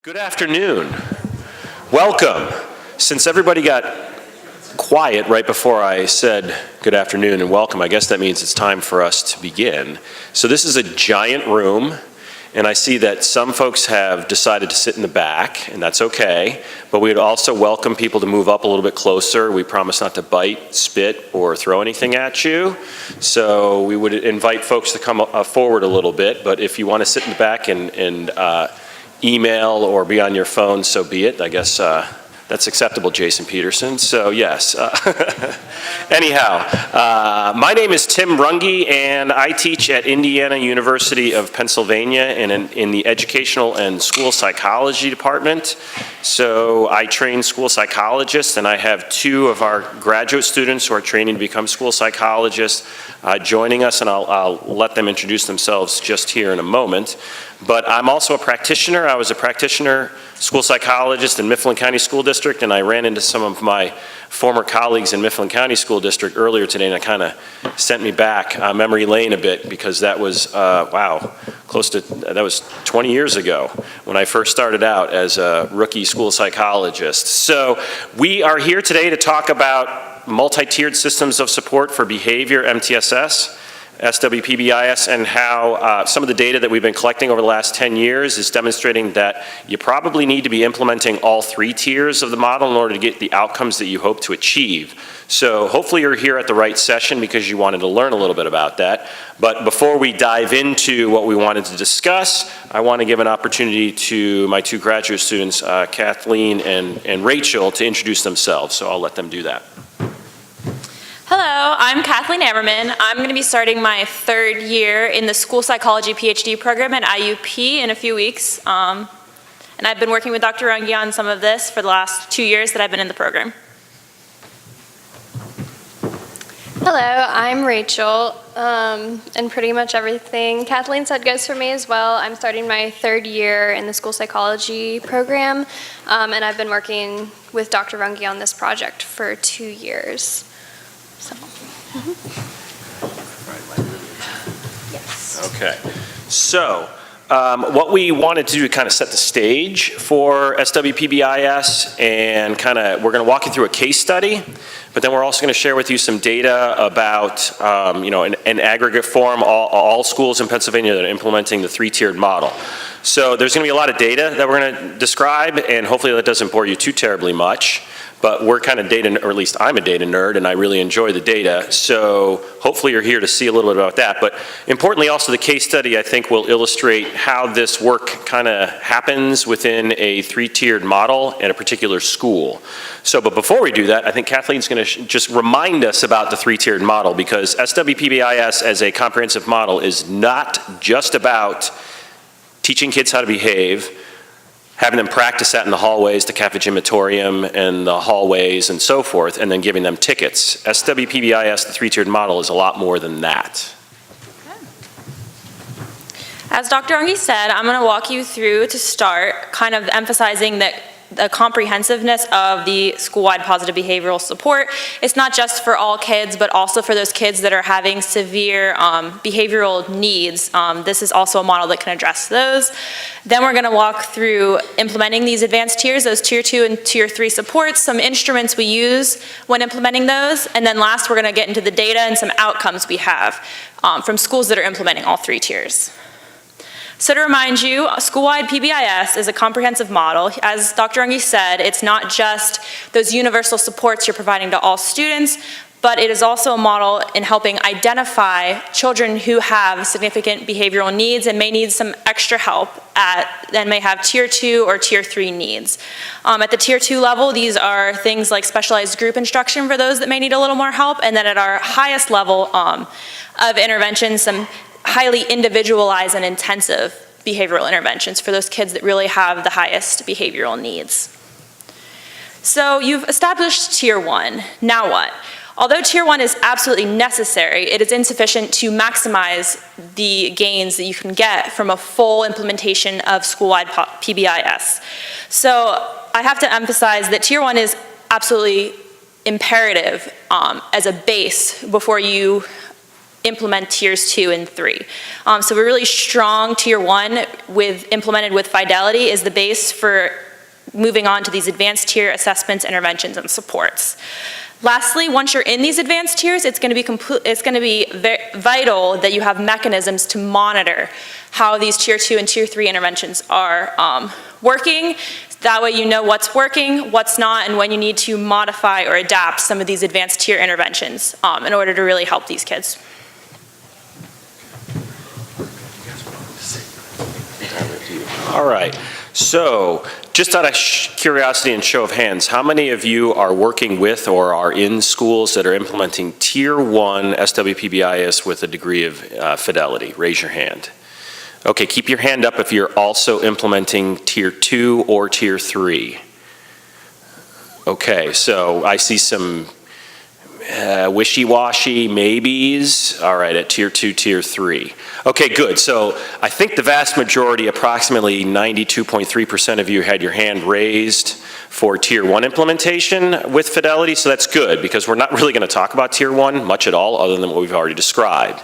Good afternoon. Welcome. Since everybody got quiet right before I said good afternoon and welcome, I guess that means it's time for us to begin. So this is a giant room, and I see that some folks have decided to sit in the back, and that's okay, but we would also welcome people to move up a little bit closer. We promise not to bite, spit, or throw anything at you. So we would invite folks to come forward a little bit, but if you want to sit in the back and email or be on your phone, so be it. I guess that's acceptable, Jason Peterson. So yes. Anyhow, my name is Tim Runge, and I teach at Indiana University of Pennsylvania in the Educational and School Psychology Department. So I train school psychologists, and I have two of our graduate students who are training to become school psychologists joining us, and I'll let them introduce themselves just here in a moment. But I'm also a practitioner. I was a practitioner school psychologist in Mifflin County School District, and I ran into some of my former colleagues in Mifflin County School District earlier today, and it kind of sent me back memory lane a bit, because that was, wow, that was 20 years ago when I first started out as a rookie school psychologist. So we are here today to talk about multi-tiered systems of support for behavior, MTSS, Pbis, and how some of the data that we've been collecting over the last 10 years is demonstrating that you probably need to be implementing all three tiers of the model in order to get the outcomes that you hope to achieve. So hopefully you're here at the right session because you wanted to learn a little bit about that. But before we dive into what we wanted to discuss, I want to give an opportunity to my two graduate students, Kathleen and Rachel, to introduce themselves. So I'll let them do that. Hello, I'm Kathleen Ammerman. I'm going to be starting my third year in the School Psychology PhD program at IUP in a few weeks. And I've been working with Dr. Runge on some of this for the last 2 years that I've been in the program. Hello, I'm Rachel, and pretty much everything Kathleen said goes for me as well. I'm starting my third year in the School Psychology program, and I've been working with Dr. Runge on this project for 2 years. So. Yes. Okay. So what we wanted to do to kind of set the stage for Pbis, and we're going to walk you through a case study, but then we're also going to share with you some data about, in aggregate form, all schools in Pennsylvania that are implementing the three-tiered model. So there's going to be a lot of data that we're going to describe, and hopefully that doesn't bore you too terribly much. But we're kind of data, or at least I'm a data nerd, and I really enjoy the data. So hopefully you're here to see a little bit about that. But importantly also, the case study, I think, will illustrate how this work kind of happens within a three-tiered model at a particular school. So, but before we do that, I think Kathleen's going to just remind us about the three-tiered model, because Pbis as a comprehensive model is not just about teaching kids how to behave, having them practice that in the hallways, the cafegimatorium, and the hallways, and so forth, and then giving them tickets. Pbis, the three-tiered model, is a lot more than that. As Dr. Runge said, I'm going to walk you through, to start, kind of emphasizing that the comprehensiveness of the school-wide positive behavioral support. It's not just for all kids, but also for those kids that are having severe behavioral needs. This is also a model that can address those. Then we're going to walk through implementing these advanced tiers, those tier 2 and tier 3 supports, some instruments we use when implementing those, and then last we're going to get into the data and some outcomes we have from schools that are implementing all three tiers. So to remind you, school-wide Pbis is a comprehensive model. As Dr. Runge said, it's not just those universal supports you're providing to all students, but it is also a model in helping identify children who have significant behavioral needs and may need some extra help and may have tier 2 or tier 3 needs. At the tier 2 level, these are things like specialized group instruction for those that may need a little more help, and then at our highest level of intervention, some highly individualized and intensive behavioral interventions for those kids that really have the highest behavioral needs. So you've established tier 1. Now what? Although tier 1 is absolutely necessary, it is insufficient to maximize the gains that you can get from a full implementation of school-wide Pbis. So I have to emphasize that tier 1 is absolutely imperative as a base before you implement tiers 2 and 3. So we're really strong tier 1 implemented with fidelity is the base for moving on to these advanced tier assessments, interventions, and supports. Lastly, once you're in these advanced tiers, it's going to be vital that you have mechanisms to monitor how these tier 2 and tier 3 interventions are working. That way you know what's working, what's not, and when you need to modify or adapt some of these advanced tier interventions in order to really help these kids. All right, so just out of curiosity and show of hands, how many of you are working with or are in schools that are implementing Tier 1 SWPBIS with a degree of fidelity? Raise your hand. Okay, keep your hand up if you're also implementing Tier 2 or Tier 3. Okay, so I see some wishy-washy maybes. All right, at Tier 2, Tier 3. Okay, good. So I think the vast majority, approximately 92.3% of you had your hand raised for Tier 1 implementation with fidelity, so that's good because we're not really going to talk about Tier 1 much at all other than what we've already described.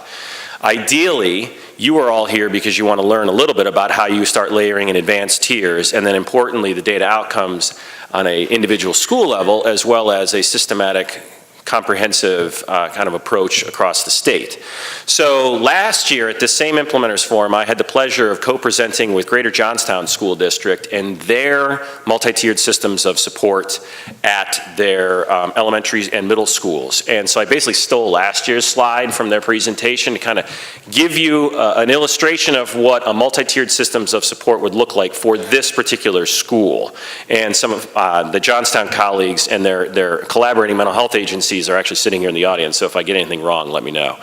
Ideally, you are all here because you want to learn a little bit about how you start layering in advanced tiers, and then importantly, the data outcomes on an individual school level as well as a systematic comprehensive kind of approach across the state. So last year at this same Implementers Forum, I had the pleasure of co-presenting with Greater Johnstown School District and their multi-tiered systems of support at their elementary and middle schools. And so I basically stole last year's slide from their presentation to kind of give you an illustration of what a multi-tiered systems of support would look like for this particular school. And some of the Johnstown colleagues and their collaborating mental health agencies are actually sitting here in the audience, so if I get anything wrong, let me know.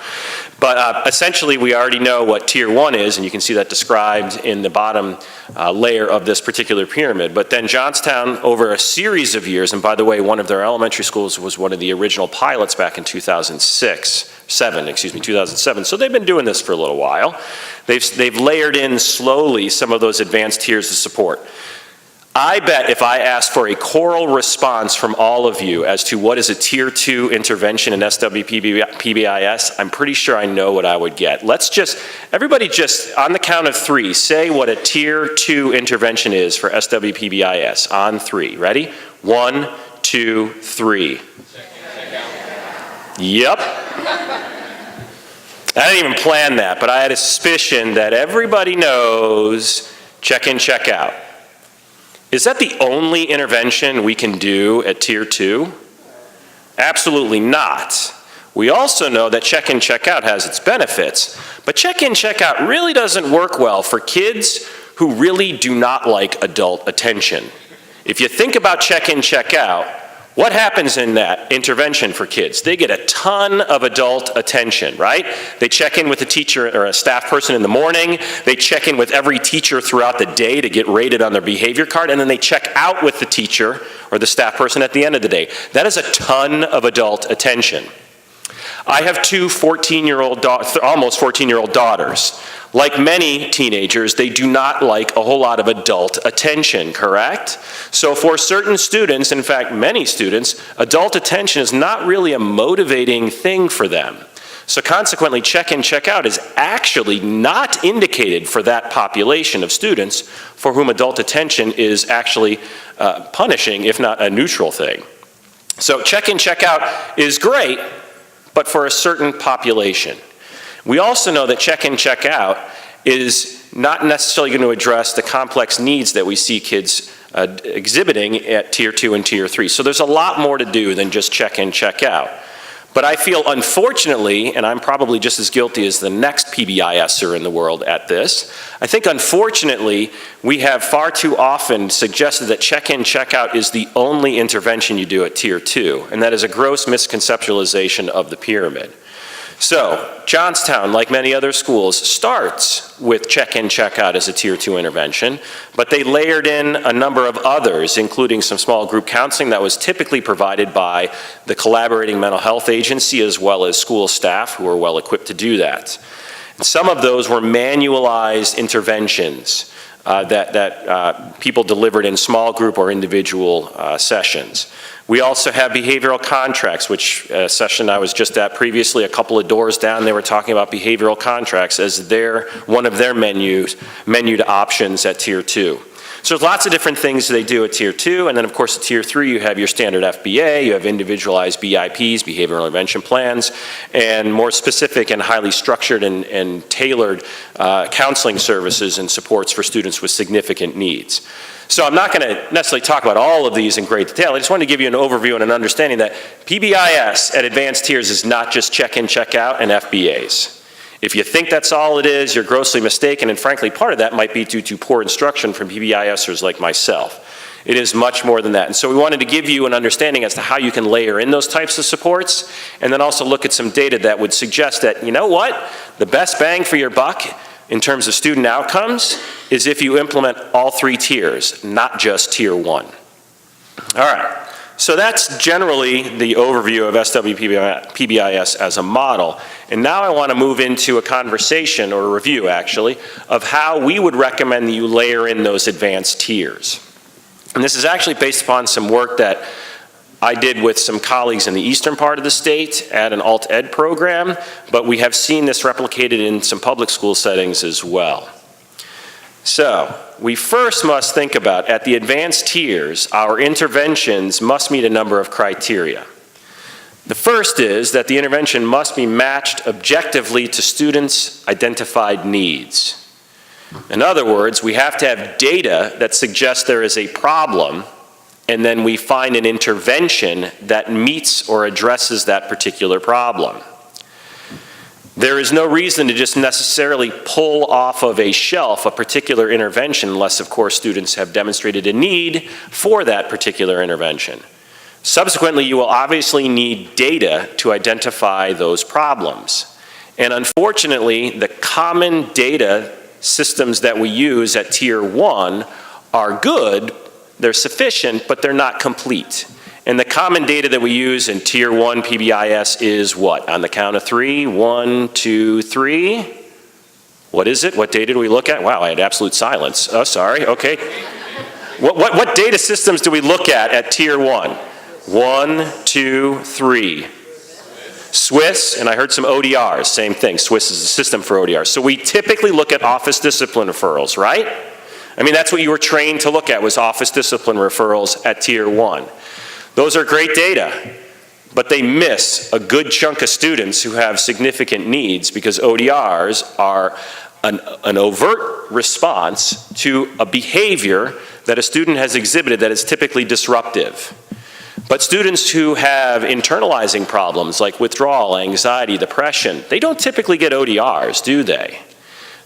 But essentially, we already know what Tier 1 is, and you can see that described in the bottom layer of this particular pyramid. But then Johnstown, over a series of years, and by the way, one of their elementary schools was one of the original pilots back in 2007, so they've been doing this for a little while. They've layered in slowly some of those advanced tiers of support. I bet if I asked for a choral response from all of you as to what is a Tier 2 intervention in SWPBIS, I'm pretty sure I know what I would get. Everybody just, on the count of 3, say what a Tier 2 intervention is for SWPBIS. On 3. Ready? 1, 2, 3. Yep. I didn't even plan that, but I had a suspicion that everybody knows check in, check out. Is that the only intervention we can do at Tier 2? Absolutely not. We also know that check-in, check-out has its benefits, but check-in, check-out really doesn't work well for kids who really do not like adult attention. If you think about check-in, check-out, what happens in that intervention for kids? They get a ton of adult attention, right? They check in with a teacher or a staff person in the morning. They check in with every teacher throughout the day to get rated on their behavior card, and then they check out with the teacher or the staff person at the end of the day. That is a ton of adult attention. I have 2 almost 14-year-old daughters. Like many teenagers, they do not like a whole lot of adult attention, correct? So for certain students, in fact many students, adult attention is not really a motivating thing for them. So consequently, check-in, check-out is actually not indicated for that population of students for whom adult attention is actually punishing, if not a neutral thing. So check-in, check-out is great, but for a certain population. We also know that check-in, check-out is not necessarily going to address the complex needs that we see kids exhibiting at Tier 2 and Tier 3. So there's a lot more to do than just check-in, check-out. But I feel, unfortunately, and I'm probably just as guilty as the next PBISer in the world at this, I think unfortunately we have far too often suggested that check-in, check-out is the only intervention you do at Tier 2, and that is a gross misconceptualization of the pyramid. So, Johnstown, like many other schools, starts with check-in, check-out as a Tier 2 intervention, but they layered in a number of others, including some small group counseling that was typically provided by the collaborating mental health agency as well as school staff who are well equipped to do that. And some of those were manualized interventions. that people delivered in small group or individual sessions. We also have behavioral contracts, which session I was just at previously, a couple of doors down, they were talking about behavioral contracts as one of their menus options at Tier 2. So there's lots of different things they do at Tier 2, and then of course at Tier 3 you have your standard FBA, you have individualized BIPs, behavioral intervention plans, and more specific and highly structured and tailored counseling services and supports for students with significant needs. So I'm not going to necessarily talk about all of these in great detail. I just wanted to give you an overview and an understanding that Pbis at advanced tiers is not just check-in, check-out, and FBAs. If you think that's all it is, you're grossly mistaken, and frankly, part of that might be due to poor instruction from PBISers like myself. It is much more than that. And so we wanted to give you an understanding as to how you can layer in those types of supports, and then also look at some data that would suggest that, you know what, the best bang for your buck in terms of student outcomes is if you implement all 3 tiers, not just Tier 1. All right. So that's generally the overview of SWPBIS as a model. And now I want to move into a conversation, or a review actually, of how we would recommend that you layer in those advanced tiers. And this is actually based upon some work that I did with some colleagues in the eastern part of the state at an alt ed program, but we have seen this replicated in some public school settings as well. So, we first must think about, at the advanced tiers, our interventions must meet a number of criteria. The first is that the intervention must be matched objectively to students' identified needs. In other words, we have to have data that suggests there is a problem, and then we find an intervention that meets or addresses that particular problem. There is no reason to just necessarily pull off of a shelf a particular intervention unless, of course, students have demonstrated a need for that particular intervention. Subsequently, you will obviously need data to identify those problems. And unfortunately, the common data systems that we use at Tier 1 are good, they're sufficient, but they're not complete. And the common data that we use in Tier 1 PBIS is what? On the count of 3, 1, 2, 3. What is it? What data do we look at? Wow, I had absolute silence. Oh, sorry, okay. What data systems do we look at Tier 1? 1, 2, 3. Swiss, and I heard some ODRs, same thing. Swiss is a system for ODRs. So we typically look at office discipline referrals, right? I mean, that's what you were trained to look at, was office discipline referrals at Tier 1. Those are great data, but they miss a good chunk of students who have significant needs because ODRs are an overt response to a behavior that a student has exhibited that is typically disruptive. But students who have internalizing problems like withdrawal, anxiety, depression, they don't typically get ODRs, do they?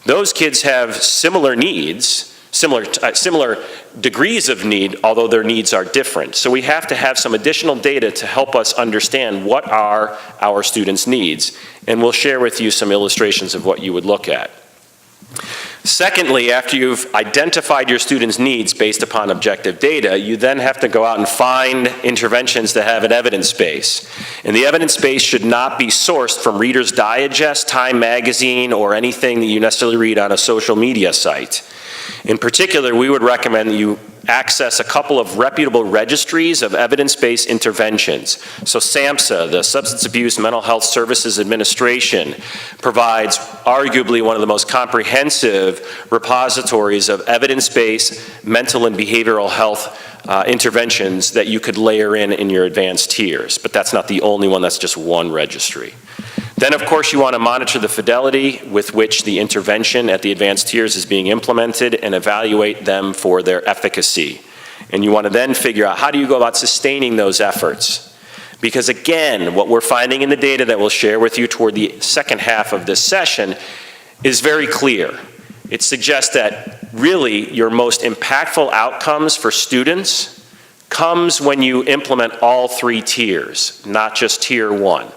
Those kids have similar needs, similar degrees of need, although their needs are different. So we have to have some additional data to help us understand what are our students' needs. And we'll share with you some illustrations of what you would look at. Secondly, after you've identified your students' needs based upon objective data, you then have to go out and find interventions that have an evidence base. And the evidence base should not be sourced from Reader's Digest, Time Magazine, or anything that you necessarily read on a social media site. In particular, we would recommend that you access a couple of reputable registries of evidence-based interventions. So SAMHSA, the Substance Abuse Mental Health Services Administration, provides arguably one of the most comprehensive repositories of evidence-based mental and behavioral health interventions that you could layer in your advanced tiers. But that's not the only one, that's just one registry. Then, of course, you want to monitor the fidelity with which the intervention at the advanced tiers is being implemented and evaluate them for their efficacy. And you want to then figure out how do you go about sustaining those efforts. Because again, what we're finding in the data that we'll share with you toward the second half of this session is very clear. It suggests that really your most impactful outcomes for students comes when you implement all 3 tiers, not just Tier 1.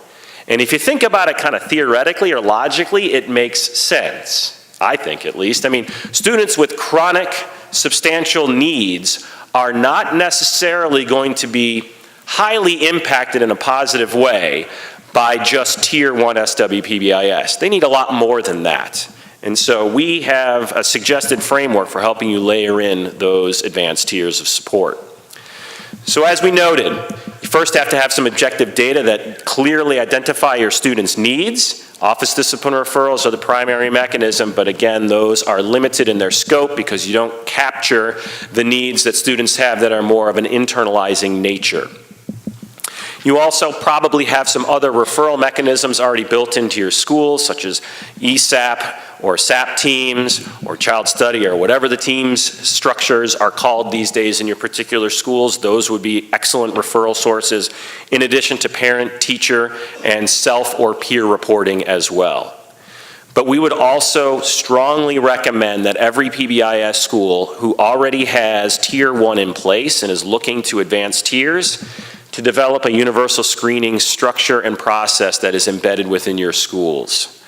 And if you think about it kind of theoretically or logically, it makes sense, I think at least. I mean, students with chronic, substantial needs are not necessarily going to be highly impacted in a positive way by just Tier 1 SWPBIS. They need a lot more than that. And so we have a suggested framework for helping you layer in those advanced tiers of support. So as we noted, you first have to have some objective data that clearly identify your students' needs. Office discipline referrals are the primary mechanism, but again, those are limited in their scope because you don't capture the needs that students have that are more of an internalizing nature. You also probably have some other referral mechanisms already built into your schools, such as ESAP or SAP teams or child study or whatever the teams structures are called these days in your particular schools. Those would be excellent referral sources in addition to parent, teacher, and self or peer reporting as well. But we would also strongly recommend that every PBIS school who already has Tier 1 in place and is looking to advance tiers to develop a universal screening structure and process that is embedded within your schools.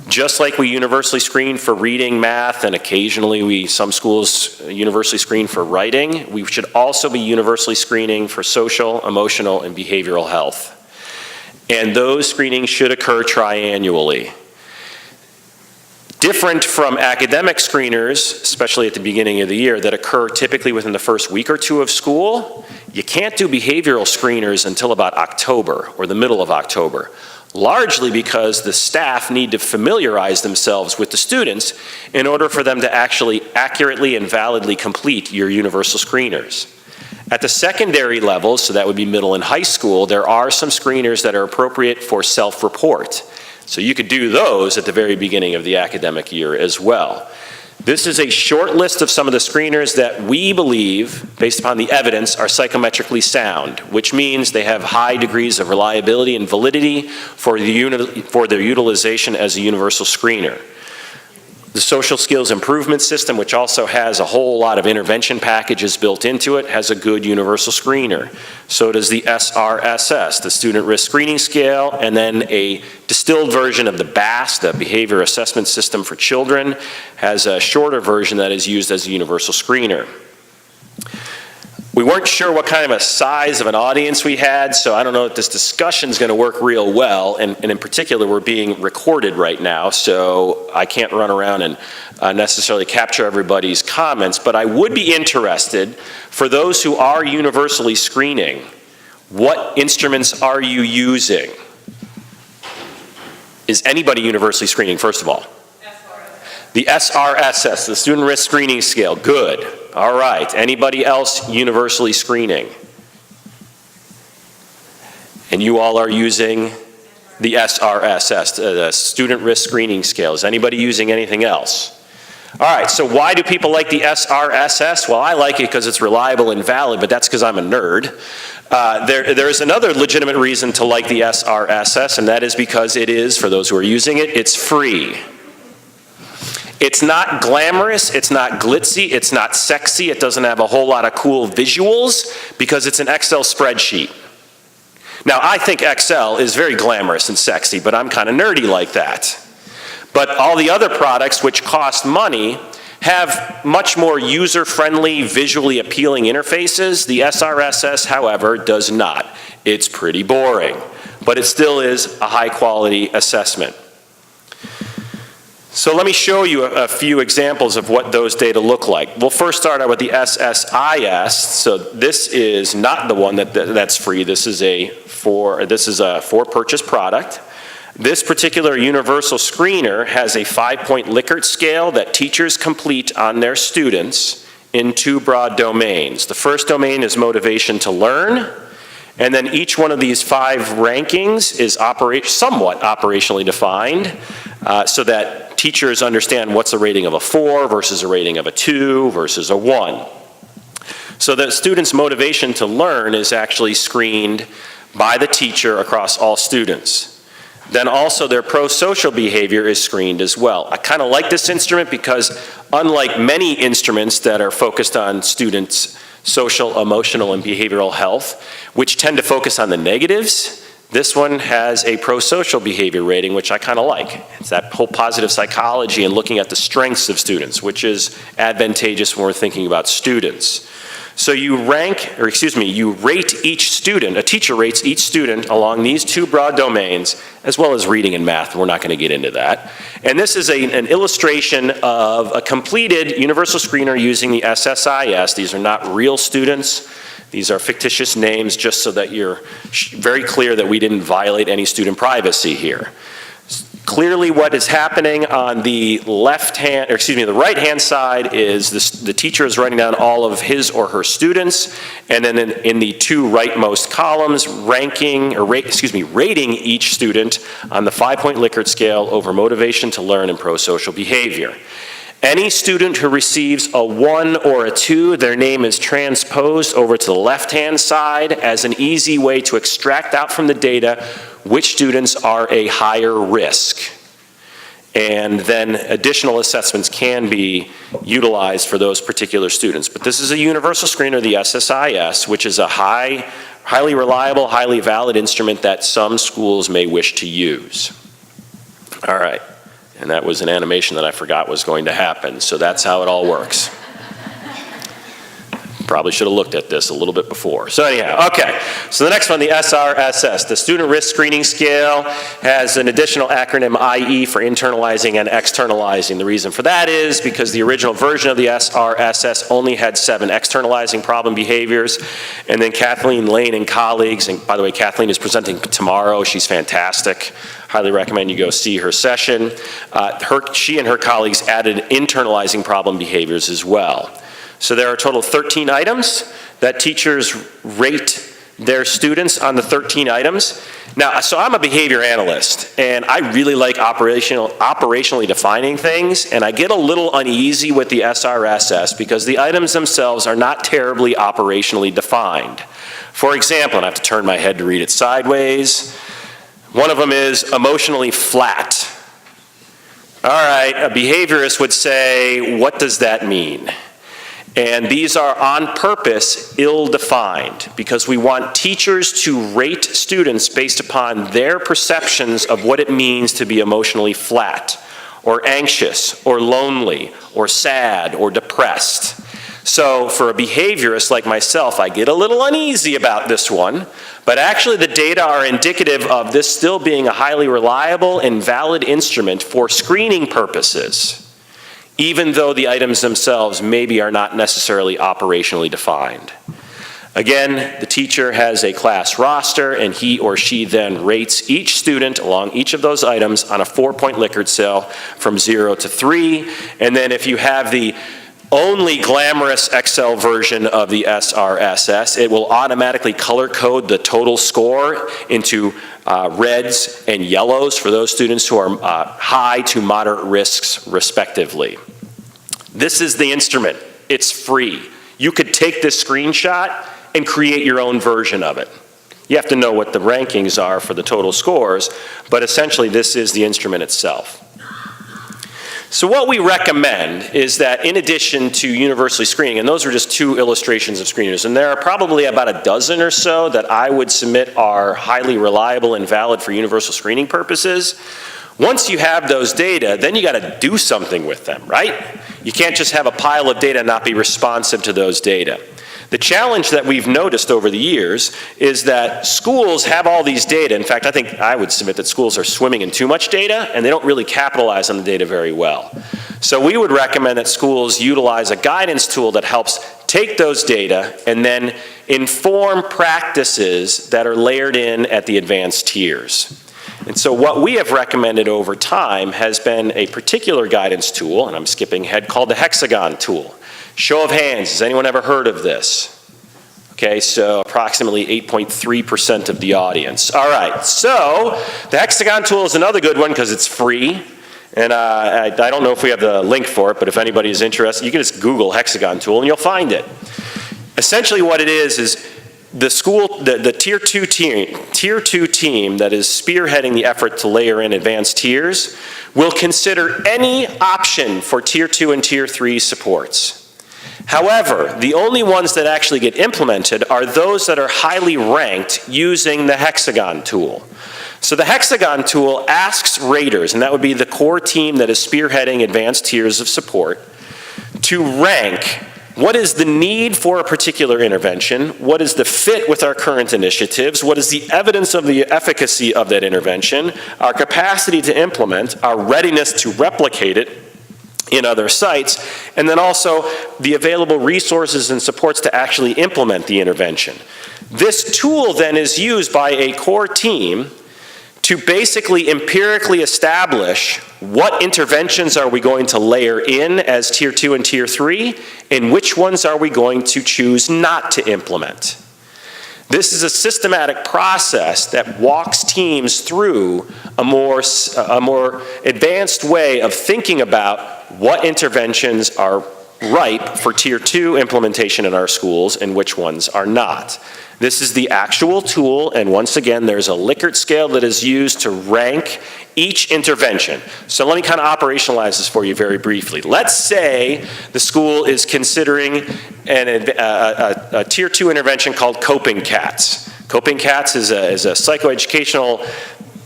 Just like we universally screen for reading, math, and occasionally some schools universally screen for writing, we should also be universally screening for social, emotional, and behavioral health. And those screenings should occur triannually. Different from academic screeners, especially at the beginning of the year, that occur typically within the first week or two of school, you can't do behavioral screeners until about October or the middle of October, largely because the staff need to familiarize themselves with the students in order for them to actually accurately and validly complete your universal screeners. At the secondary level, so that would be middle and high school, there are some screeners that are appropriate for self-report. So you could do those at the very beginning of the academic year as well. This is a short list of some of the screeners that we believe, based upon the evidence, are psychometrically sound, which means they have high degrees of reliability and validity for their utilization as a universal screener. The Social Skills Improvement System, which also has a whole lot of intervention packages built into it, has a good universal screener. So does the SRSS, the Student Risk Screening Scale, and then a distilled version of the Pbis, the Behavior Assessment System for Children, has a shorter version that is used as a universal screener. We weren't sure what kind of a size of an audience we had, so I don't know if this discussion is going to work real well, and in particular, we're being recorded right now, so I can't run around and necessarily capture everybody's comments, but I would be interested, for those who are universally screening, what instruments are you using? Is anybody universally screening, first of all? The SRSS, the Student Risk Screening Scale, good. All right, anybody else universally screening? And you all are using the SRSS, the Student Risk Screening Scale. Is anybody using anything else? All right, so why do people like the SRSS? Well, I like it because it's reliable and valid, but that's because I'm a nerd. There is another legitimate reason to like the SRSS, and that is because it is, for those who are using it, it's free. It's not glamorous, it's not glitzy, it's not sexy, it doesn't have a whole lot of cool visuals because it's an Excel spreadsheet. Now, I think Excel is very glamorous and sexy, but I'm kind of nerdy like that. But all the other products which cost money have much more user-friendly, visually appealing interfaces. The SRSS, however, does not. It's pretty boring, but it still is a high-quality assessment. So let me show you a few examples of what those data look like. We'll first start out with the SSIS. So this is not the one that's free. This is a for-purchase product. This particular universal screener has a 5-point Likert scale that teachers complete on their students in 2 broad domains. The first domain is motivation to learn, and then each one of these 5 rankings is somewhat operationally defined so that teachers understand what's a rating of a 4 versus a rating of a 2 versus a 1. So the student's motivation to learn is actually screened by the teacher across all students. Then also their pro-social behavior is screened as well. I kind of like this instrument because unlike many instruments that are focused on students' social, emotional, and behavioral health, which tend to focus on the negatives, this one has a pro-social behavior rating, which I kind of like. It's that whole positive psychology and looking at the strengths of students, which is advantageous when we're thinking about students. So you rate each student, a teacher rates each student along these two broad domains, as well as reading and math. We're not going to get into that. And this is an illustration of a completed universal screener using the SSIS. These are not real students. These are fictitious names, just so that you're very clear that we didn't violate any student privacy here. Clearly what is happening on the the right-hand side is the teacher is writing down all of his or her students, and then in the two rightmost columns, rating each student on the 5-point Likert scale over motivation to learn and pro-social behavior. Any student who receives a 1 or a 2, their name is transposed over to the left-hand side as an easy way to extract out from the data which students are a higher risk. And then additional assessments can be utilized for those particular students. But this is a universal screener, the SSIS, which is a highly reliable, highly valid instrument that some schools may wish to use. All right. And that was an animation that I forgot was going to happen. So that's how it all works. Probably should have looked at this a little bit before. So anyhow, okay. So the next one, the SRSS, the Student Risk Screening Scale, has an additional acronym IE for internalizing and externalizing. The reason for that is because the original version of the SRSS only had 7 externalizing problem behaviors. And then Kathleen Lane and colleagues, and by the way, Kathleen is presenting tomorrow. She's fantastic. Highly recommend you go see her session. She and her colleagues added internalizing problem behaviors as well. So there are a total of 13 items that teachers rate their students on the 13 items. Now, so I'm a behavior analyst, and I really like operationally defining things, and I get a little uneasy with the SRSS because the items themselves are not terribly operationally defined. For example, and I have to turn my head to read it sideways, one of them is emotionally flat. All right, a behaviorist would say, what does that mean? And these are on purpose ill-defined because we want teachers to rate students based upon their perceptions of what it means to be emotionally flat, or anxious, or lonely, or sad, or depressed. So for a behaviorist like myself, I get a little uneasy about this one, but actually the data are indicative of this still being a highly reliable and valid instrument for screening purposes, even though the items themselves maybe are not necessarily operationally defined. Again, the teacher has a class roster, and he or she then rates each student along each of those items on a 4-point Likert scale from 0 to 3. And then if you have the only glamorous Excel version of the SRSS, it will automatically color code the total score into reds and yellows for those students who are high to moderate risks, respectively. This is the instrument. It's free. You could take this screenshot and create your own version of it. You have to know what the rankings are for the total scores, but essentially this is the instrument itself. So what we recommend is that in addition to universally screening, and those are just 2 illustrations of screeners, and there are probably about a dozen or so that I would submit are highly reliable and valid for universal screening purposes. Once you have those data, then you got to do something with them, right? You can't just have a pile of data and not be responsive to those data. The challenge that we've noticed over the years is that schools have all these data. In fact, I would submit that schools are swimming in too much data, and they don't really capitalize on the data very well. So we would recommend that schools utilize a guidance tool that helps take those data and then inform practices that are layered in at the advanced tiers. And so what we have recommended over time has been a particular guidance tool, and I'm skipping ahead, called the Hexagon Tool. Show of hands, has anyone ever heard of this? Okay, so approximately 8.3% of the audience. All right, so the Hexagon Tool is another good one because it's free. And I don't know if we have the link for it, but if anybody is interested, you can just Google Hexagon Tool and you'll find it. Essentially what it is the tier 2 team that is spearheading the effort to layer in advanced tiers will consider any option for tier 2 and tier 3 supports. However, the only ones that actually get implemented are those that are highly ranked using the Hexagon Tool. So the Hexagon Tool asks raters, and that would be the core team that is spearheading advanced tiers of support, to rank What is the need for a particular intervention? What is the fit with our current initiatives? What is the evidence of the efficacy of that intervention? Our capacity to implement, our readiness to replicate it in other sites, and then also the available resources and supports to actually implement the intervention. This tool then is used by a core team to basically empirically establish what interventions are we going to layer in as Tier 2 and Tier 3, and which ones are we going to choose not to implement. This is a systematic process that walks teams through a more advanced way of thinking about what interventions are ripe for Tier 2 implementation in our schools and which ones are not. This is the actual tool, and once again, there's a Likert scale that is used to rank each intervention. So let me kind of operationalize this for you very briefly. Let's say the school is considering a Tier 2 intervention called Coping Cats. Coping Cats is a psychoeducational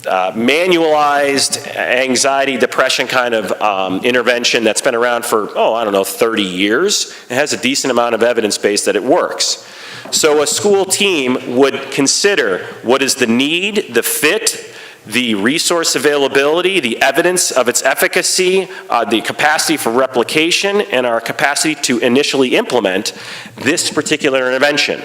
manualized anxiety, depression kind of intervention that's been around for, 30 years. It has a decent amount of evidence base that it works. So a school team would consider what is the need, the fit, the resource availability, the evidence of its efficacy, the capacity for replication, and our capacity to initially implement this particular intervention.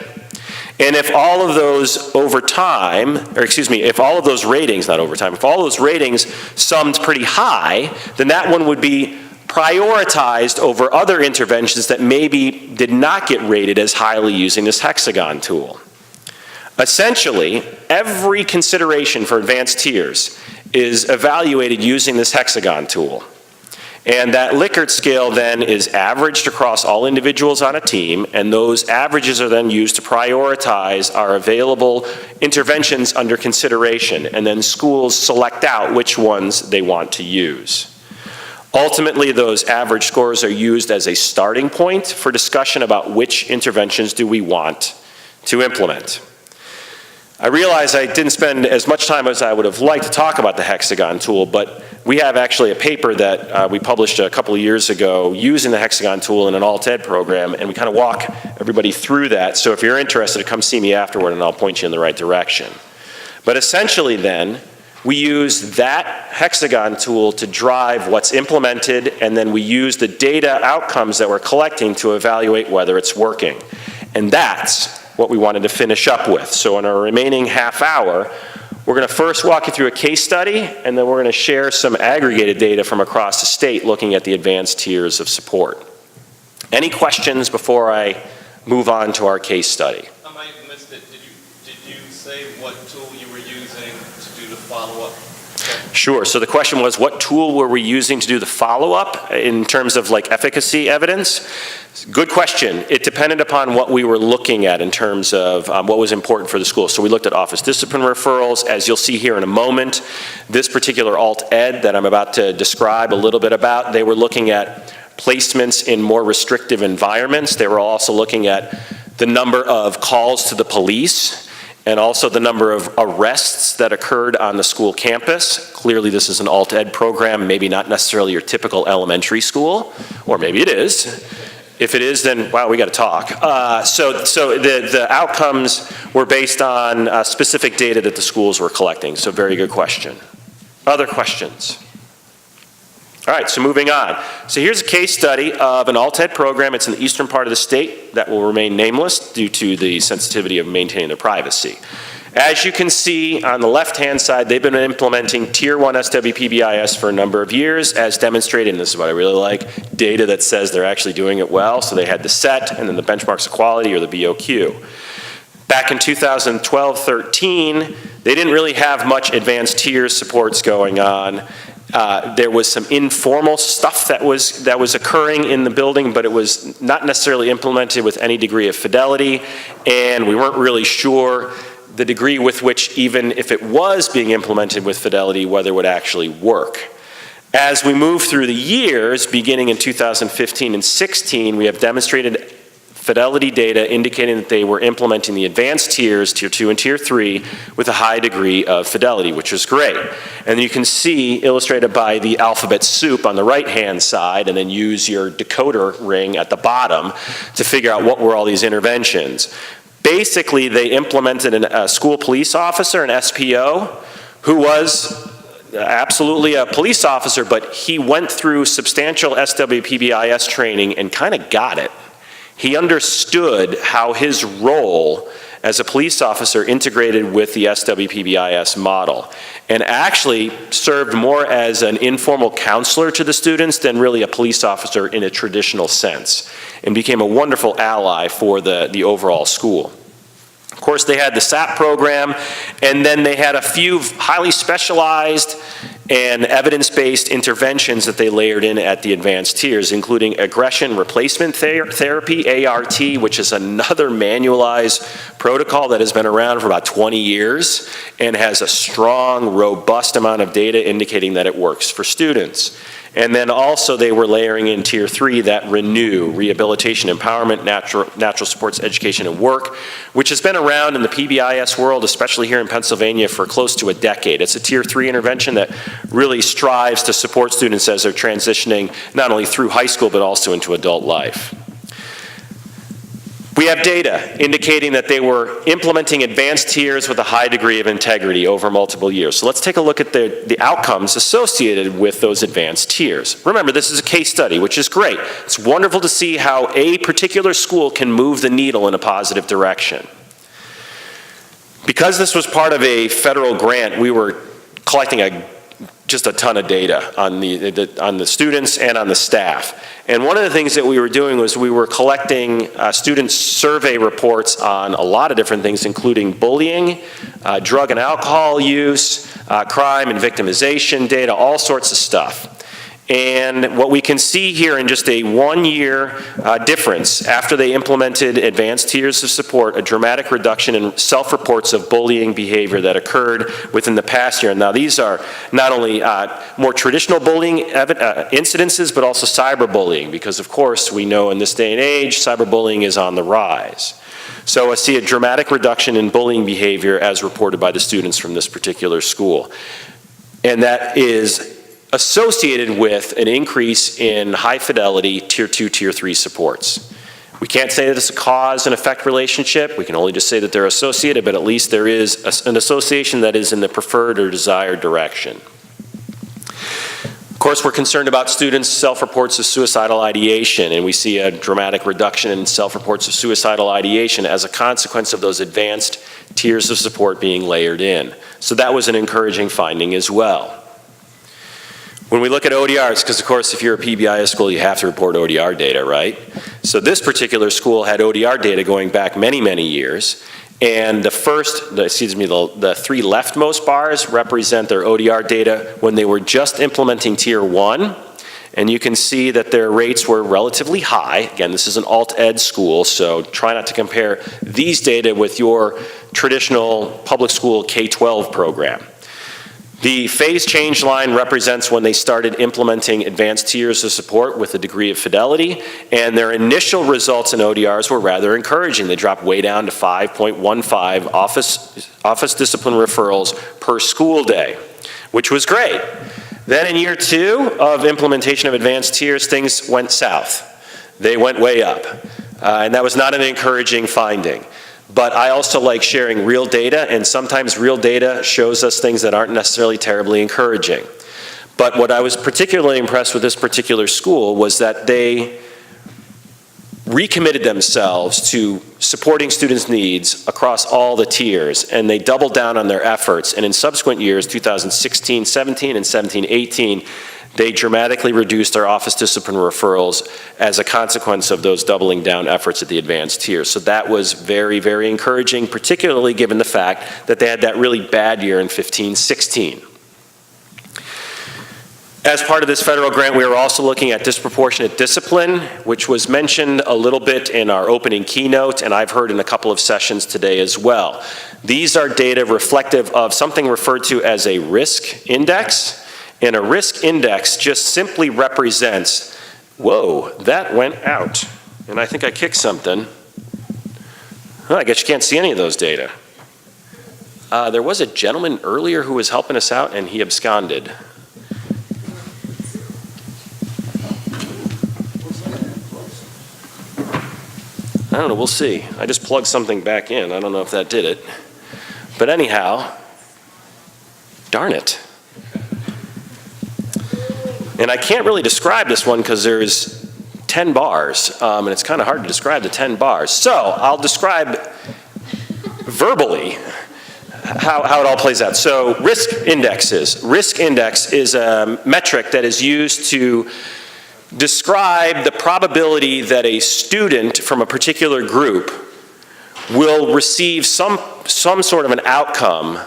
And if all of those if all of those ratings, not over time, if all of those ratings summed pretty high, then that one would be prioritized over other interventions that maybe did not get rated as highly using this Hexagon tool. Essentially, every consideration for advanced tiers is evaluated using this Hexagon tool. And that Likert scale then is averaged across all individuals on a team, and those averages are then used to prioritize our available interventions under consideration, and then schools select out which ones they want to use. Ultimately, those average scores are used as a starting point for discussion about which interventions do we want to implement. I realize I didn't spend as much time as I would have liked to talk about the Hexagon tool, but we have actually a paper that we published a couple of years ago using the Hexagon tool in an alt-ed program, and we kind of walk everybody through that. So if you're interested, come see me afterward and I'll point you in the right direction. But essentially then, we use that Hexagon tool to drive what's implemented, and then we use the data outcomes that we're collecting to evaluate whether it's working. And that's what we wanted to finish up with. So in our remaining half hour, we're going to first walk you through a case study, and then we're going to share some aggregated data from across the state looking at the advanced tiers of support. Any questions before I move on to our case study? I might have missed it. Did you say what tool you were using to do the follow-up? Sure. So the question was, what tool were we using to do the follow-up in terms of like efficacy evidence? Good question. It depended upon what we were looking at in terms of what was important for the school. So we looked at office discipline referrals. As you'll see here in a moment, this particular alt-ed that I'm about to describe a little bit about, they were looking at placements in more restrictive environments. They were also looking at the number of calls to the police, and also the number of arrests that occurred on the school campus. Clearly this is an alt-ed program, maybe not necessarily your typical elementary school, or maybe it is. If it is, then, wow, we got to talk. So the outcomes were based on specific data that the schools were collecting, so very good question. Other questions? All right, so moving on. So here's a case study of an alt-ed program. It's in the eastern part of the state that will remain nameless due to the sensitivity of maintaining their privacy. As you can see on the left-hand side, they've been implementing Tier 1 SWPBIS for a number of years, as demonstrated, and this is what I really like, data that says they're actually doing it well. So they had the SET and then the benchmarks of quality, or the BOQ. Back in 2012-13, they didn't really have much advanced tier supports going on. There was some informal stuff that was occurring in the building, but it was not necessarily implemented with any degree of fidelity, and we weren't really sure the degree with which, even if it was being implemented with fidelity, whether it would actually work. As we move through the years, beginning in 2015 and 16, we have demonstrated fidelity data indicating that they were implementing the advanced tiers, tier 2 and tier 3, with a high degree of fidelity, which is great. And you can see, illustrated by the alphabet soup on the right-hand side, and then use your decoder ring at the bottom to figure out what were all these interventions. Basically, they implemented a school police officer, an SPO, who was absolutely a police officer, but he went through substantial SWPBIS training and kind of got it. He understood how his role as a police officer integrated with the SWPBIS model, and actually served more as an informal counselor to the students than really a police officer in a traditional sense, and became a wonderful ally for the overall school. Of course, they had the SAP program, and then they had a few highly specialized and evidence-based interventions that they layered in at the advanced tiers, including aggression replacement therapy, ART, which is another manualized protocol that has been around for about 20 years and has a strong, robust amount of data indicating that it works for students. And then also they were layering in tier 3 that Renew, rehabilitation, empowerment, natural supports, education, and work, which has been around in the PBIS world, especially here in Pennsylvania, for close to a decade. It's a tier 3 intervention that really strives to support students as they're transitioning not only through high school but also into adult life. We have data indicating that they were implementing advanced tiers with a high degree of integrity over multiple years. So let's take a look at the outcomes associated with those advanced tiers. Remember, this is a case study, which is great. It's wonderful to see how a particular school can move the needle in a positive direction. Because this was part of a federal grant, we were collecting just a ton of data on the students and on the staff. And one of the things that we were doing was we were collecting student survey reports on a lot of different things, including bullying, drug and alcohol use, crime and victimization data, all sorts of stuff. And what we can see here in just a 1-year difference after they implemented advanced tiers of support, a dramatic reduction in self-reports of bullying behavior that occurred within the past year. Now these are not only more traditional bullying incidences, but also cyberbullying, because of course we know in this day and age, cyberbullying is on the rise. So I see a dramatic reduction in bullying behavior as reported by the students from this particular school. And that is associated with an increase in high fidelity tier 2, tier 3 supports. We can't say that it's a cause and effect relationship. We can only just say that they're associated, but at least there is an association that is in the preferred or desired direction. Of course, we're concerned about students' self-reports of suicidal ideation, and we see a dramatic reduction in self-reports of suicidal ideation as a consequence of those advanced tiers of support being layered in. So that was an encouraging finding as well. When we look at ODRs, because of course if you're a PBIS school you have to report ODR data, right? So this particular school had ODR data going back many, many years, and the 3 leftmost bars represent their ODR data when they were just implementing tier 1, and you can see that their rates were relatively high. Again, this is an alt-ed school, so try not to compare these data with your traditional public school K-12 program. The phase change line represents when they started implementing advanced tiers of support with a degree of fidelity, and their initial results in ODRs were rather encouraging. They dropped way down to 5.15 office discipline referrals per school day, which was great. Then in year 2 of implementation of advanced tiers, things went south. They went way up, and that was not an encouraging finding. But I also like sharing real data, and sometimes real data shows us things that aren't necessarily terribly encouraging. But what I was particularly impressed with this particular school was that they recommitted themselves to supporting students' needs across all the tiers, and they doubled down on their efforts. And in subsequent years, 2016-17 and 17-18, they dramatically reduced their office discipline referrals as a consequence of those doubling down efforts at the advanced tier. So that was very, very encouraging, particularly given the fact that they had that really bad year in 15-16. As part of this federal grant, we were also looking at disproportionate discipline, which was mentioned a little bit in our opening keynote, and I've heard in a couple of sessions today as well. These are data reflective of something referred to as a risk index. And a risk index just simply represents, whoa, that went out. And I think I kicked something. Oh, I guess you can't see any of those data. There was a gentleman earlier who was helping us out and he absconded. I don't know, we'll see. I just plugged something back in. I don't know if that did it. But anyhow, darn it. And I can't really describe this one because there's 10 bars, and it's kind of hard to describe the 10 bars. So I'll describe verbally how it all plays out. So risk indexes. Risk index is a metric that is used to describe the probability that a student from a particular group will receive some sort of an outcome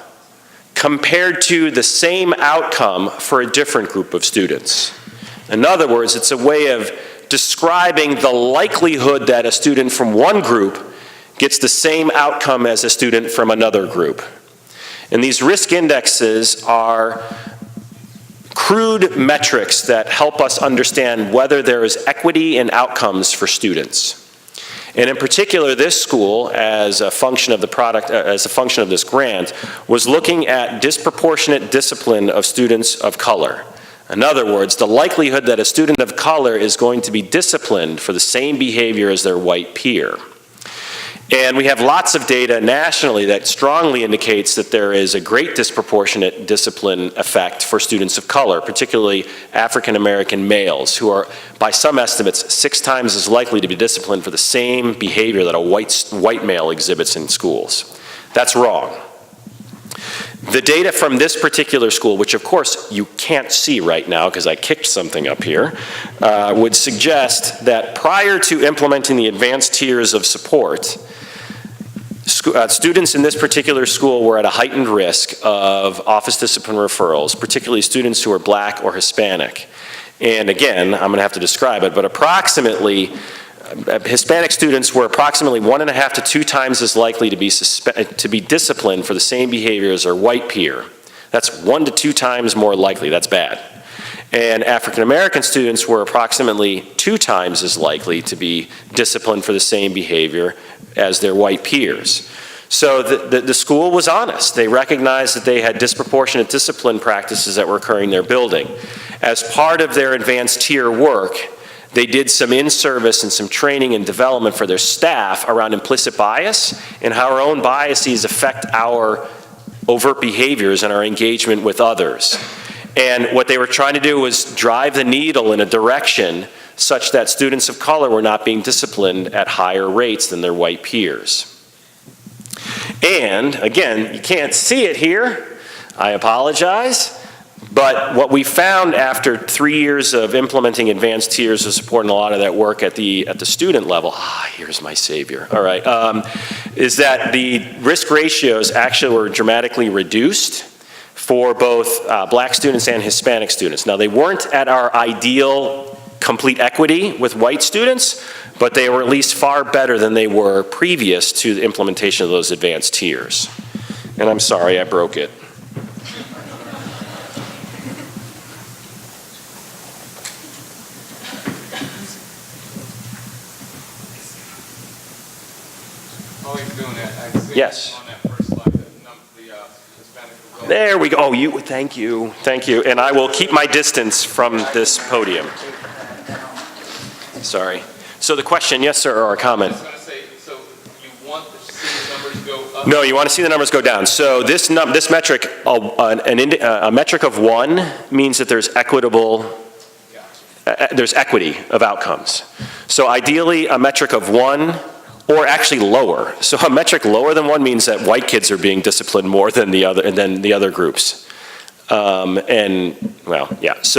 compared to the same outcome for a different group of students. In other words, it's a way of describing the likelihood that a student from one group gets the same outcome as a student from another group. And these risk indexes are crude metrics that help us understand whether there is equity in outcomes for students. And in particular, this school, as a function of the product, as a function of this grant, was looking at disproportionate discipline of students of color. In other words, the likelihood that a student of color is going to be disciplined for the same behavior as their white peer. And we have lots of data nationally that strongly indicates that there is a great disproportionate discipline effect for students of color, particularly African American males, who are, by some estimates, 6 times as likely to be disciplined for the same behavior that a white male exhibits in schools. That's wrong. The data from this particular school, which of course you can't see right now because I kicked something up here, would suggest that prior to implementing the advanced tiers of support, students in this particular school were at a heightened risk of office discipline referrals, particularly students who are Black or Hispanic. And again, I'm going to have to describe it, but approximately Hispanic students were approximately 1.5 to 2 times as likely to be disciplined for the same behavior as their white peer. That's 1 to 2 times more likely. That's bad. And African American students were approximately 2 times as likely to be disciplined for the same behavior as their white peers. So the school was honest. They recognized that they had disproportionate discipline practices that were occurring in their building. As part of their advanced tier work, they did some in-service and some training and development for their staff around implicit bias and how our own biases affect our overt behaviors and our engagement with others. And what they were trying to do was drive the needle in a direction such that students of color were not being disciplined at higher rates than their white peers. And again, you can't see it here. I apologize. But what we found after 3 years of implementing advanced tiers of support and a lot of that work at the student level, here's my savior, all right, is that the risk ratios actually were dramatically reduced for both Black students and Hispanic students. Now, they weren't at our ideal complete equity with white students, but they were at least far better than they were previous to the implementation of those advanced tiers. And I'm sorry, I broke it. While he's doing that, I see Yes. on that first slide, the Hispanic result. There we go. Oh, thank you, thank you. And I will keep my distance from this podium. Sorry. So the question, yes, sir, or a comment? I was going to say, so you want to see the numbers go up? No, you want to see the numbers go down. So this metric, a metric of 1 means that there's there's equity of outcomes. So ideally, a metric of 1 or actually lower. So a metric lower than 1 means that white kids are being disciplined more than the other groups. So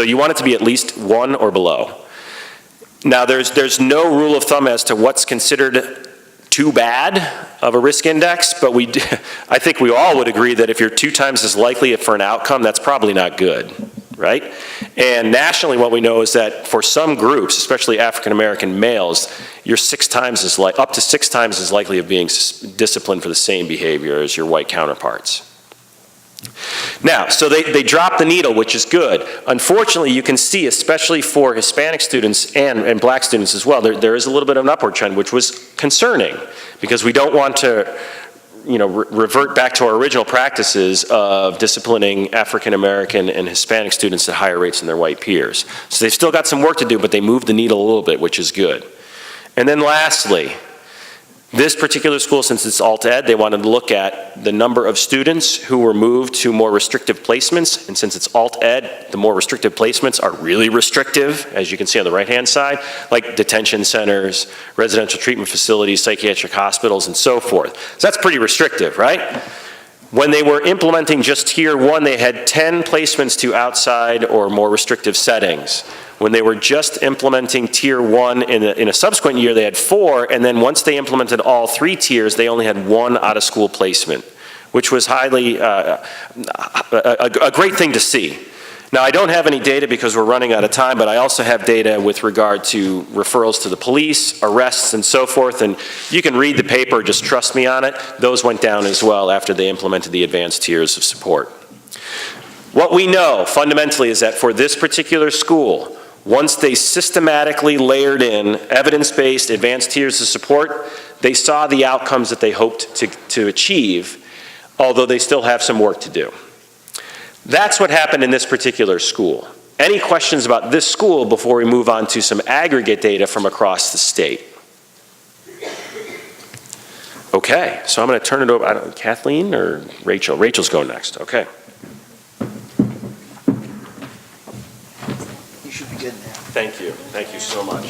you want it to be at least 1 or below. Now there's no rule of thumb as to what's considered too bad of a risk index, but I think we all would agree that if you're 2 times as likely for an outcome, that's probably not good, right? And nationally, what we know is that for some groups, especially African American males, you're up to 6 times as likely of being disciplined for the same behavior as your white counterparts. Now, so they dropped the needle, which is good. Unfortunately, you can see, especially for Hispanic students and black students as well, there is a little bit of an upward trend, which was concerning, because we don't want to revert back to our original practices of disciplining African American and Hispanic students at higher rates than their white peers. So they've still got some work to do, but they moved the needle a little bit, which is good. And then lastly, this particular school, since it's alt-ed, they wanted to look at the number of students who were moved to more restrictive placements. And since it's alt-ed, the more restrictive placements are really restrictive, as you can see on the right-hand side, like detention centers, residential treatment facilities, psychiatric hospitals, and so forth. So that's pretty restrictive, right? When they were implementing just Tier 1, they had 10 placements to outside or more restrictive settings. When they were just implementing Tier 1 in a subsequent year, they had 4, and then once they implemented all 3 tiers, they only had 1 out-of-school placement, which was highly, a great thing to see. Now, I don't have any data because we're running out of time, but I also have data with regard to referrals to the police, arrests, and so forth, and you can read the paper, just trust me on it. Those went down as well after they implemented the advanced tiers of support. What we know fundamentally is that for this particular school, once they systematically layered in evidence-based advanced tiers of support, they saw the outcomes that they hoped to achieve, although they still have some work to do. That's what happened in this particular school. Any questions about this school before we move on to some aggregate data from across the state? Okay, so I'm going to turn it over, I don't know, Kathleen or Rachel? Rachel's going next, okay. You should be good now. Thank you so much.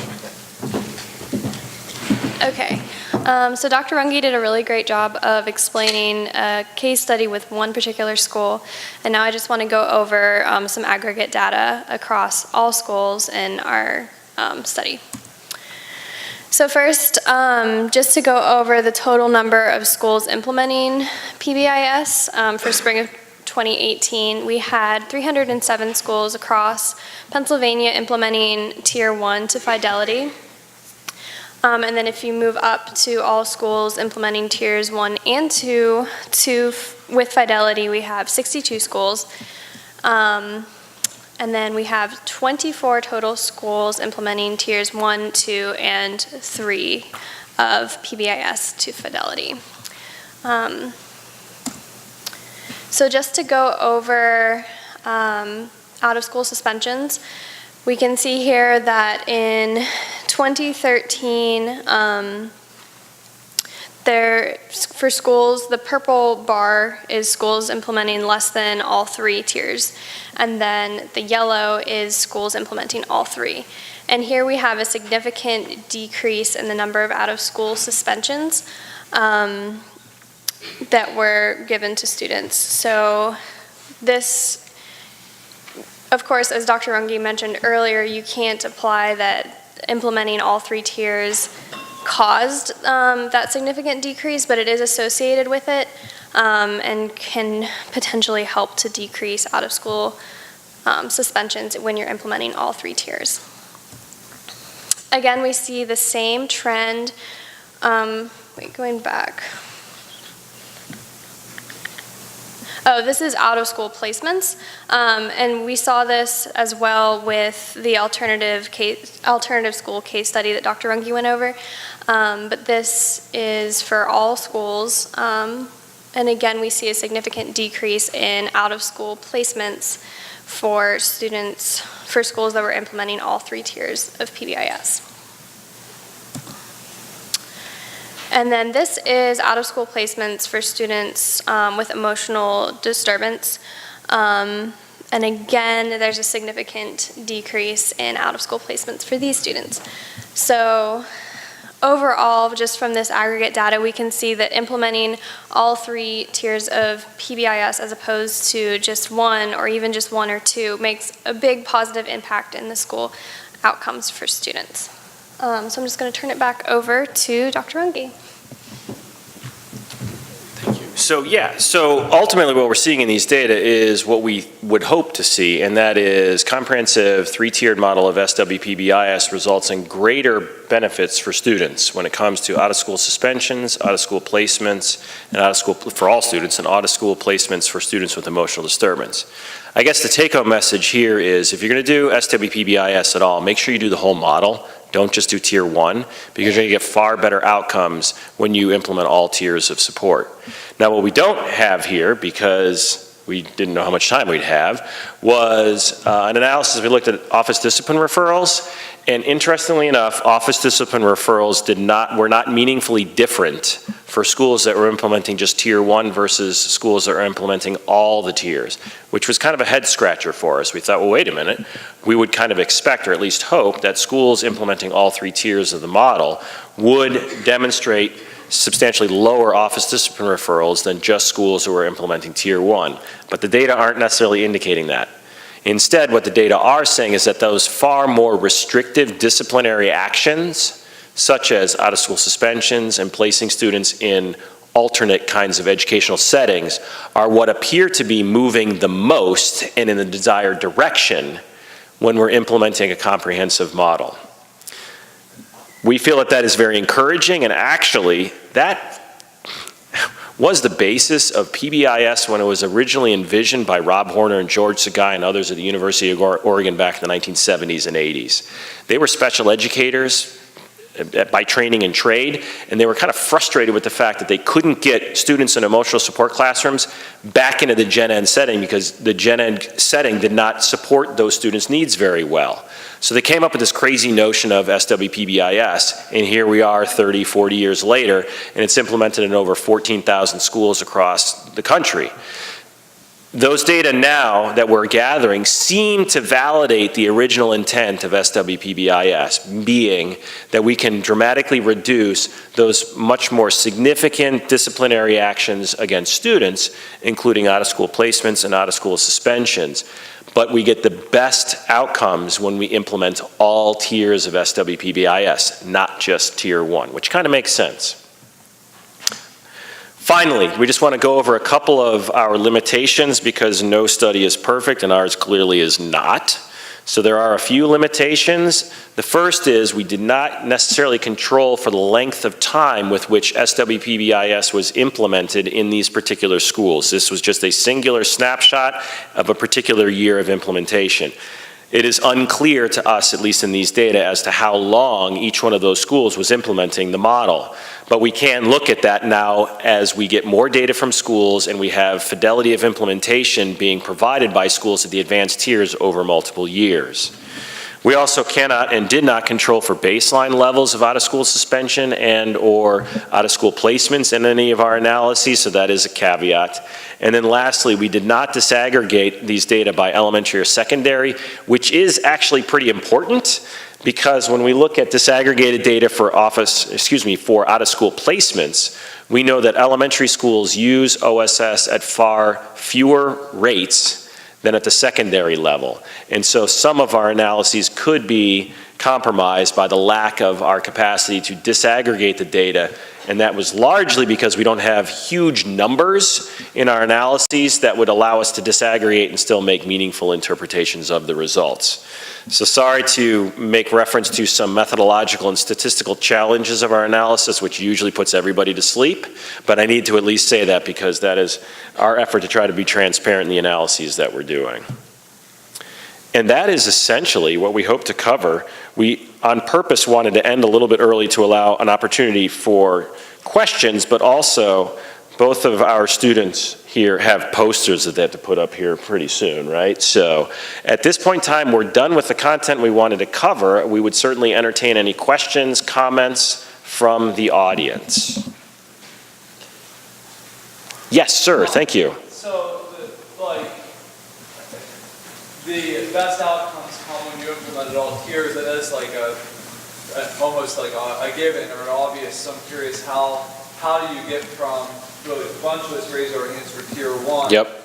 Okay, so Dr. Runge did a really great job of explaining a case study with one particular school, and now I just want to go over some aggregate data across all schools in our study. So first, just to go over the total number of schools implementing PBIS for spring of 2018, we had 307 schools across Pennsylvania implementing Tier 1 to Fidelity. And then if you move up to all schools implementing Tiers 1 and 2 with Fidelity, we have 62 schools. And then we have 24 total schools implementing Tiers 1, 2, and 3 of PBIS to Fidelity. So just to go over out-of-school suspensions, we can see here that in 2013, for schools, the purple bar is schools implementing less than all 3 tiers, and then the yellow is schools implementing all 3. And here we have a significant decrease in the number of out-of-school suspensions that were given to students. So this, of course, as Dr. Runge mentioned earlier, you can't apply that implementing all 3 tiers caused that significant decrease, but it is associated with it and can potentially help to decrease out-of-school suspensions when you're implementing all 3 tiers. Again, we see the same trend, going back. Oh, this is out-of-school placements, and we saw this as well with the alternative school case study that Dr. Runge went over, but this is for all schools, and again, we see a significant decrease in out-of-school placements for students, for schools that were implementing all 3 tiers of PBIS. And then this is out-of-school placements for students with emotional disturbance. And again, there's a significant decrease in out-of-school placements for these students. So overall, just from this aggregate data, we can see that implementing all 3 tiers of PBIS as opposed to just 1 or even just 1 or 2 makes a big positive impact in the school outcomes for students. So I'm just going to turn it back over to Dr. Runge. Thank you. So ultimately what we're seeing in these data is what we would hope to see, and that is comprehensive three-tiered model of SWPBIS results in greater benefits for students when it comes to out-of-school suspensions, out-of-school placements, and out-of-school for all students, and out-of-school placements for students with emotional disturbance. I guess the take-home message here is if you're going to do SWPBIS at all, make sure you do the whole model. Don't just do tier 1, because you're going to get far better outcomes when you implement all tiers of support. Now, what we don't have here, because we didn't know how much time we'd have, was an analysis. We looked at office discipline referrals, and interestingly enough, office discipline referrals were not meaningfully different for schools that were implementing just tier 1 versus schools that are implementing all the tiers, which was kind of a head scratcher for us. We thought, well, wait a minute, we would kind of expect, or at least hope, that schools implementing all 3 tiers of the model would demonstrate substantially lower office discipline referrals than just schools who are implementing tier 1. But the data aren't necessarily indicating that. Instead, what the data are saying is that those far more restrictive disciplinary actions, such as out-of-school suspensions and placing students in alternate kinds of educational settings, are what appear to be moving the most and in the desired direction when we're implementing a comprehensive model. We feel that that is very encouraging, and actually that was the basis of PBIS when it was originally envisioned by Rob Horner and George Sagai and others at the University of Oregon back in the 1970s and 80s. They were special educators by training and trade, and they were kind of frustrated with the fact that they couldn't get students in emotional support classrooms back into the Gen Ed setting because the Gen Ed setting did not support those students' needs very well. So they came up with this crazy notion of SWPBIS, and here we are 30, 40 years later, and it's implemented in over 14,000 schools across the country. Those data now that we're gathering seem to validate the original intent of SWPBIS, being that we can dramatically reduce those much more significant disciplinary actions against students, including out-of-school placements and out-of-school suspensions. But we get the best outcomes when we implement all tiers of SWPBIS, not just tier 1, which kind of makes sense. Finally, we just want to go over a couple of our limitations because no study is perfect and ours clearly is not. So there are a few limitations. The first is we did not necessarily control for the length of time with which SWPBIS was implemented in these particular schools. This was just a singular snapshot of a particular year of implementation. It is unclear to us, at least in these data, as to how long each one of those schools was implementing the model. But we can look at that now as we get more data from schools and we have fidelity of implementation being provided by schools at the advanced tiers over multiple years. We also cannot and did not control for baseline levels of out-of-school suspension and or out-of-school placements in any of our analyses, so that is a caveat. And then lastly, we did not disaggregate these data by elementary or secondary, which is actually pretty important because when we look at disaggregated data for for out-of-school placements, we know that elementary schools use OSS at far fewer rates than at the secondary level. And so some of our analyses could be compromised by the lack of our capacity to disaggregate the data, and that was largely because we don't have huge numbers in our analyses that would allow us to disaggregate and still make meaningful interpretations of the results. So sorry to make reference to some methodological and statistical challenges of our analysis, which usually puts everybody to sleep, but I need to at least say that because that is our effort to try to be transparent in the analyses that we're doing. And that is essentially what we hope to cover. We, on purpose, wanted to end a little bit early to allow an opportunity for questions, but also both of our students here have posters that they have to put up here pretty soon, right? So at this point in time, we're done with the content we wanted to cover. We would certainly entertain any questions, comments from the audience. Yes, sir, thank you. So, the best outcomes come when you implement it all tiers. That is like almost like a given or an obvious. So I'm curious, how do you get from, really, a bunch of us raise our hands for tier 1. Yep.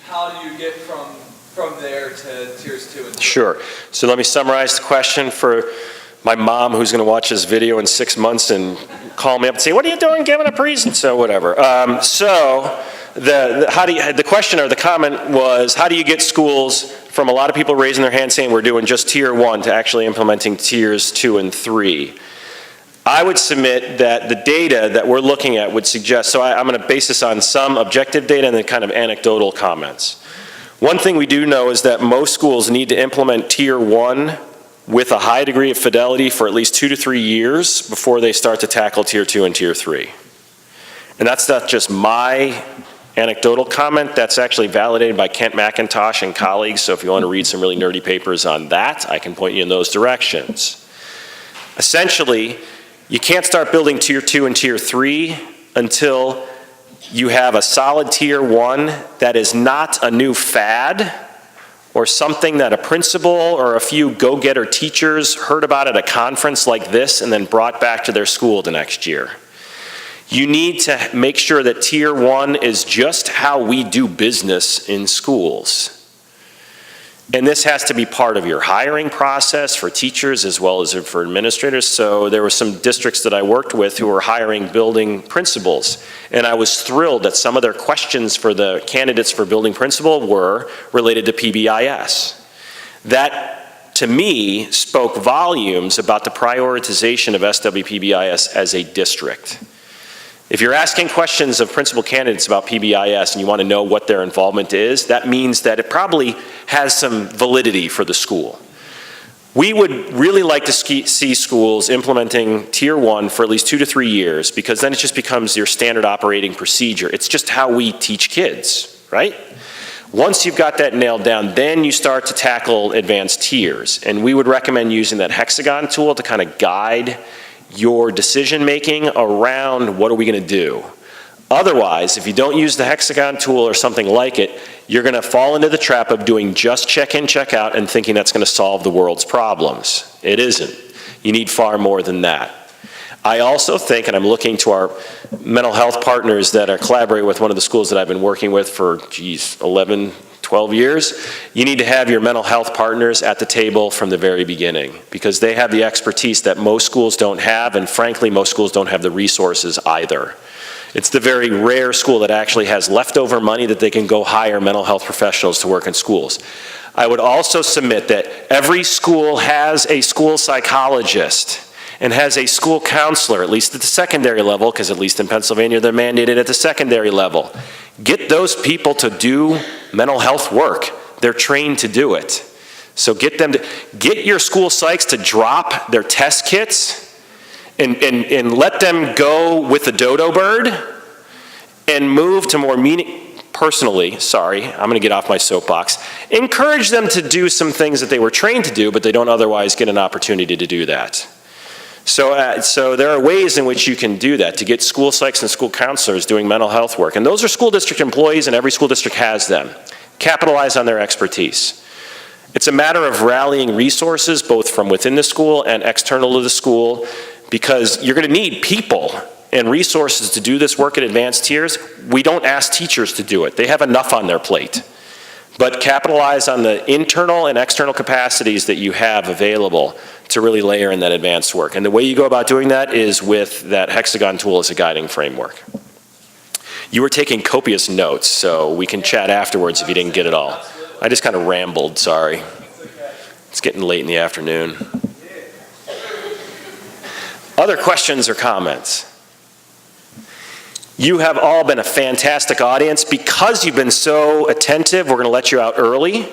How do you get from there to tiers 2 and 3? Sure. So let me summarize the question for my mom who's going to watch this video in 6 months and call me up and say, what are you doing giving a present? So whatever. The question or the comment was, how do you get schools from a lot of people raising their hand saying we're doing just tier 1 to actually implementing tiers 2 and 3? I would submit that the data that we're looking at would suggest, so I'm going to base this on some objective data and then kind of anecdotal comments. One thing we do know is that most schools need to implement tier 1 with a high degree of fidelity for at least 2 to 3 years before they start to tackle tier 2 and tier 3. And that's not just my anecdotal comment, that's actually validated by Kent McIntosh and colleagues, so if you want to read some really nerdy papers on that, I can point you in those directions. Essentially, you can't start building tier 2 and tier 3 until you have a solid tier 1 that is not a new fad or something that a principal or a few go-getter teachers heard about at a conference like this and then brought back to their school the next year. You need to make sure that tier 1 is just how we do business in schools. And this has to be part of your hiring process for teachers as well as for administrators. So there were some districts that I worked with who were hiring building principals. And I was thrilled that some of their questions for the candidates for building principal were related to Pbis. That, to me, spoke volumes about the prioritization of SWPBIS as a district. If you're asking questions of principal candidates about Pbis and you want to know what their involvement is, that means that it probably has some validity for the school. We would really like to see schools implementing tier 1 for at least 2 to 3 years, because then it just becomes your standard operating procedure. It's just how we teach kids, right? Once you've got that nailed down, then you start to tackle advanced tiers. And we would recommend using that Hexagon tool to kind of guide your decision making around what are we going to do. Otherwise, if you don't use the Hexagon tool or something like it, you're going to fall into the trap of doing just check-in, check-out and thinking that's going to solve the world's problems. It isn't. You need far more than that. I also think, and I'm looking to our mental health partners that are collaborating with one of the schools that I've been working with for, 11, 12 years, you need to have your mental health partners at the table from the very beginning, because they have the expertise that most schools don't have, and frankly, most schools don't have the resources either. It's the very rare school that actually has leftover money that they can go hire mental health professionals to work in schools. I would also submit that every school has a school psychologist and has a school counselor, at least at the secondary level, because at least in Pennsylvania they're mandated at the secondary level. Get those people to do mental health work. They're trained to do it. So get your school psychs to drop their test kits and let them go with the dodo bird and move to more personally, sorry, I'm gonna get off my soapbox, encourage them to do some things that they were trained to do, but they don't otherwise get an opportunity to do that. So there are ways in which you can do that, to get school psychs and school counselors doing mental health work. And those are school district employees, and every school district has them. Capitalize on their expertise. It's a matter of rallying resources, both from within the school and external to the school, because you're gonna need people and resources to do this work at advanced tiers. We don't ask teachers to do it. They have enough on their plate. But capitalize on the internal and external capacities that you have available to really layer in that advanced work. And the way you go about doing that is with that Hexagon tool as a guiding framework. You were taking copious notes, so we can chat afterwards if you didn't get it all. I just kind of rambled, sorry. It's getting late in the afternoon. Other questions or comments? You have all been a fantastic audience. Because you've been so attentive, we're going to let you out early.